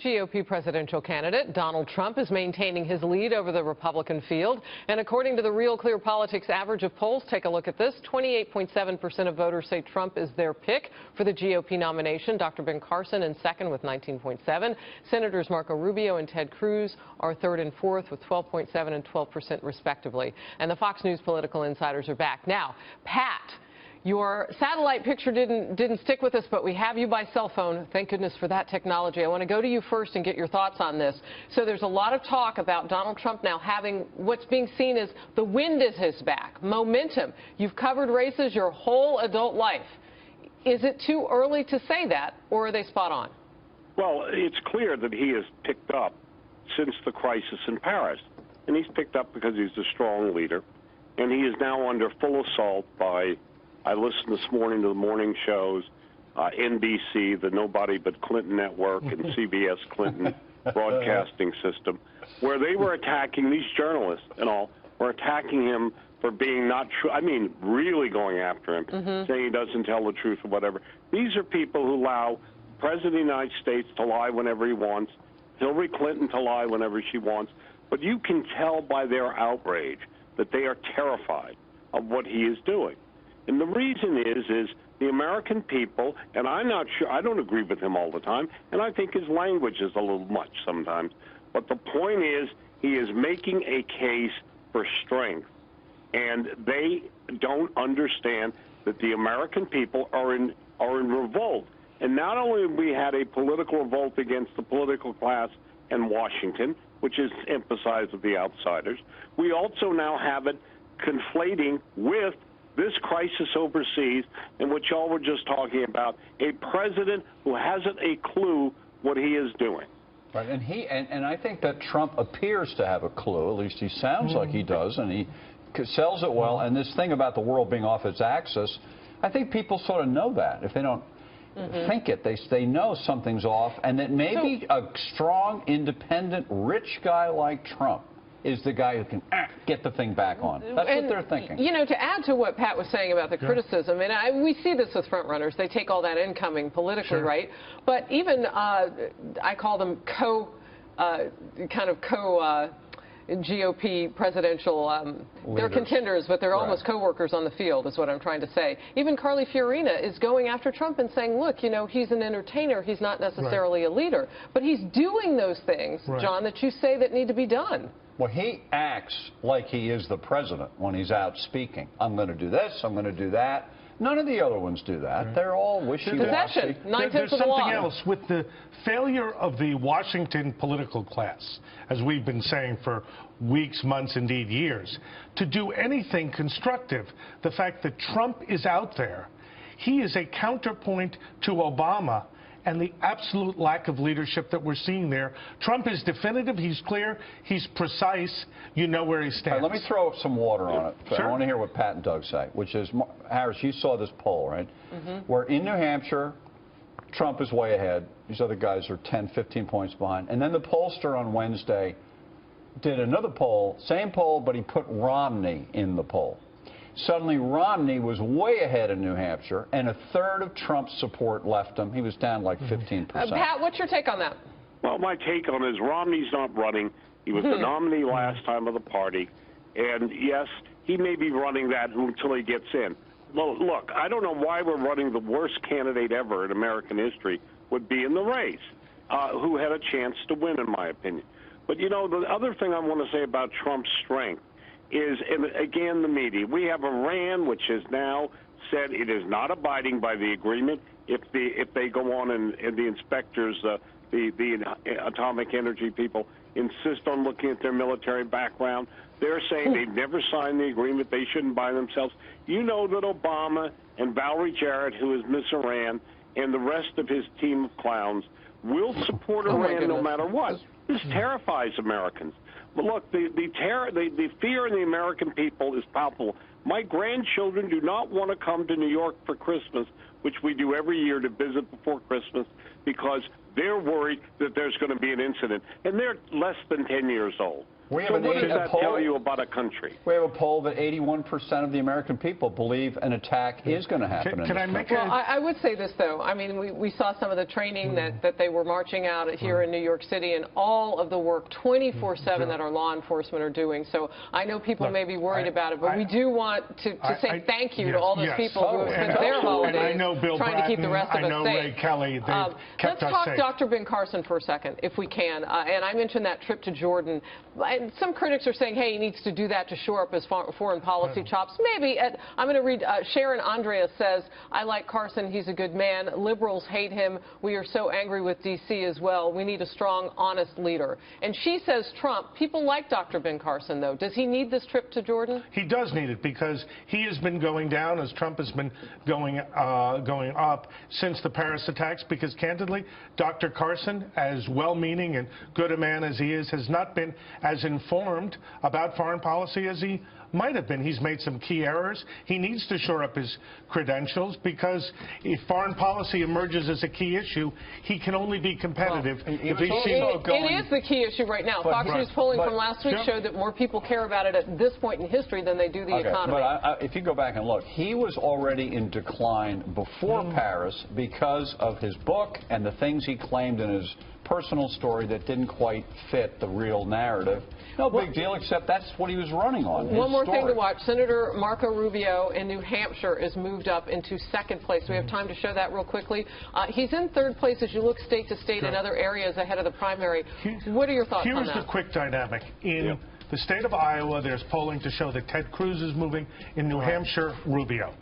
GOP presidential candidate Donald Trump is maintaining his lead over the Republican field. And according to the Real Clear Politics average of polls, take a look at this, 28.7% of voters say Trump is their pick for the GOP nomination. Dr. Ben Carson in second with 19.7. Senators Marco Rubio and Ted Cruz are third and fourth with 12.7 and 12% respectively. And the Fox News political insiders are back. Now, Pat, your satellite picture didn't stick with us, but we have you by cell phone. Thank goodness for that technology. I want to go to you first and get your thoughts on this. So there's a lot of talk about Donald Trump now having what's being seen as the wind at his back, momentum. You've covered races your whole adult life. Is it too early to say that, or are they spot on? Well, it's clear that he has picked up since the crisis in Paris. And he's picked up because he's a strong leader. And he is now under full assault by, I listened this morning to the morning shows, NBC, the Nobody But Clinton Network, and CBS Clinton broadcasting system, where they were attacking these journalists and all, were attacking him for being not true. I mean, really going after him, saying he doesn't tell the truth or whatever. These are people who allow the President of the United States to lie whenever he wants, Hillary Clinton to lie whenever she wants. But you can tell by their outrage that they are terrified of what he is doing. And the reason is the American people, and I'm not sure, I don't agree with him all the time, and I think his language is a little much sometimes. But the point is, he is making a case for strength, and they don't understand that the American people are in revolt. And not only have we had a political revolt against the political class in Washington, which is emphasized of the outsiders, we also now have it conflating with this crisis overseas, in which y'all were just talking about, a president who hasn't a clue what he is doing. Right, and I think that Trump appears to have a clue, at least he sounds like he does, and he sells it well. And this thing about the world being off its axis, I think people sort of know that. If they don't think it, they know something's off, and that maybe a strong, independent, rich guy like Trump is the guy who can get the thing back on. That's what they're thinking. You know, to add to what Pat was saying about the criticism, and we see this with front runners, they take all that incoming politically, right? But even, I call them GOP presidential, they're contenders, but they're almost co-workers on the field, is what I'm trying to say. Even Carly Fiorina is going after Trump and saying, look, you know, he's an entertainer, he's not necessarily a leader. But he's doing those things, John, that you say that need to be done. Well, he acts like he is the president when he's out speaking. I'm going to do this, I'm going to do that. None of the other ones do that. They're all wishy-washy. There's something else with the failure of the Washington political class, as we've been saying for weeks, months, indeed years, to do anything constructive. The fact that Trump is out there, he is a counterpoint to Obama and the absolute lack of leadership that we're seeing there. Trump is definitive, he's clear, he's precise, you know where he stands. Right, let me throw some water on it. I want to hear what Pat and Doug say, which is, Harris, you saw this poll, right? Where in New Hampshire, Trump is way ahead. These other guys are 10, 15 points behind. And then the pollster on Wednesday did another poll, same poll, but he put Romney in the poll. Suddenly, Romney was way ahead in New Hampshire, and a third of Trump's support left him. He was down like 15%. Pat, what's your take on that? Well, my take on it is Romney's not running. He was the nominee last time of the party. And, yes, he may be running that until he gets in. Well, look, I don't know why we're running the worst candidate ever in American history would be in the race, who had a chance to win, in my opinion. But, you know, the other thing I want to say about Trump's strength is, and again, the media. We have Iran, which has now said it is not abiding by the agreement if they go on and the inspectors, the atomic energy people, insist on looking at their military background. They're saying they've never signed the agreement. They shouldn't bind themselves. You know that Obama and Valerie Jarrett, who is Miss Iran, and the rest of his team of clowns will support Iran no matter what. This terrifies Americans. But look, the fear in the American people is palpable. My grandchildren do not want to come to New York for Christmas, which we do every year to visit before Christmas, because they're worried that there's going to be an incident. And they're less than 10 years old. We have So an what does a that poll, tell you about a country? We have a poll that 81% of the American people believe an attack is going to happen. Can I make Well, I would say this, though. I mean, we saw some of the training that they were marching out here in New York City, and all of the work 24/7 that our law enforcement are doing. So I know people may be worried about it, but we do want to say thank you to all those people who have spent their holidays and I know Bill trying to keep the rest of I know us safe. Ray Kelly. Let's talk Dr. Ben Carson for a second, if we can. And I mentioned that trip to Jordan. And some critics are saying, hey, he needs to do that to shore up his foreign policy chops. Maybe. I'm going to read. Sharon Andrea says, I like Carson. He's a good man. Liberals hate him. We are so angry with D.C. as well. We need a strong, honest leader. And she says, Trump, people like Dr. Ben Carson, though. Does he need this trip to Jordan? He does need it because he has been going down as Trump has been going up since the Paris attacks. Because, candidly, Dr. Carson, as well-meaning and good a man as he is, has not been as informed about foreign policy as he might have been. He's made some key errors. He needs to shore up his credentials because if foreign policy emerges as a key issue, he can only be competitive if he's seen it is the key issue right now. Fox News polling from last week showed that more people care about it at this point in history than they do the economy. But if you go back and look, he was already in decline before Paris because of his book and the things he claimed in his personal story that didn't quite fit the real narrative. No big deal, except that's what he was running on. One more thing to watch. Senator Marco Rubio in New Hampshire is moved up into second place. We have time to show that real quickly. He's in third place as you look state to state in other areas ahead of the primary. What are your thoughts on that? Here's the quick dynamic. In the state of Iowa, there's polling to show that Ted Cruz is moving. In New Hampshire, Rubio.